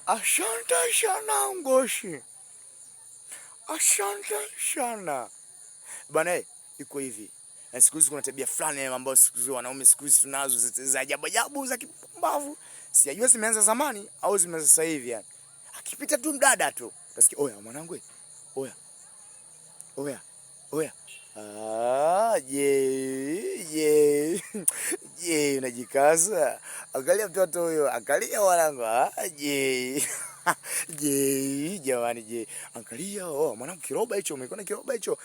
Asante sana Ngoshi. Asante sana. Bana, iko hivi. Na siku hizi kuna tabia fulani ambayo siku hizi wanaume siku hizi tunazo za ajabu ajabu za kipumbavu. Sijajua zimeanza zamani au zimeanza sasa hivi yani. Akipita tu mdada tu, utasikia oya mwanangu. Oya. Oya. Oya. Je, unajikaza. Angalia mtoto huyo, angalia mwanangu. Je. Je, jamani je. Angalia, mwanangu kiroba hicho, umeona kiroba hicho?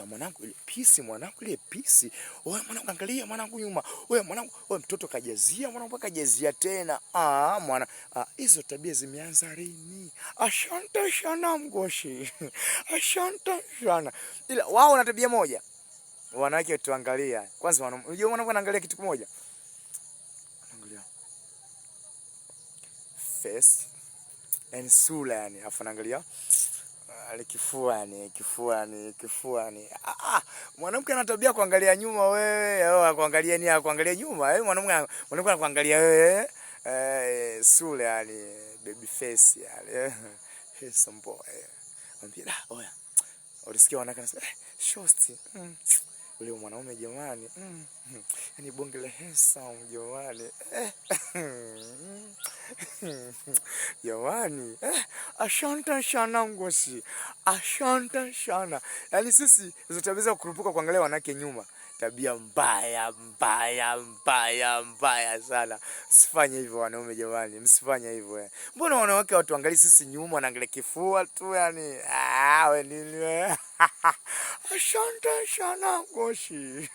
Mwanangu ile pisi, mwanangu ile pisi. Mwanangu angalia mwanangu nyuma. Mwanangu, mtoto kajazia, mwanangu kajazia tena. Hizo tabia zimeanza lini? Asante sana Ngoshi. Asante sana. Ila wao wana tabia moja. Wanawake tuangalia. Kwanza unajua mwanangu anaangalia kitu kimoja. Anaangalia face and sura yani, afu anaangalia kifuani. Mwanamke ana tabia kuangalia nyuma wewe, au kuangalia nini, kuangalia nyuma. Mwanamke anakuangalia wewe, sura yani, baby face yani. Handsome boy. Ambia oya. Ulisikia wanawake wanasema shosti. Ule mwanaume jamani. Yaani bonge la handsome jamani. Jamani. Asante sana Ngoshi. Asante sana. Yaani sisi hizo tabia za kurupuka kuangalia wanawake nyuma. Tabia mbaya sana. Msifanye hivyo wanaume jamani. Msifanye hivyo. Mbona wanawake watu angalia sisi nyuma, wanaangalia kifua tu yani. Wewe nini wewe? Asante sana Ngoshi.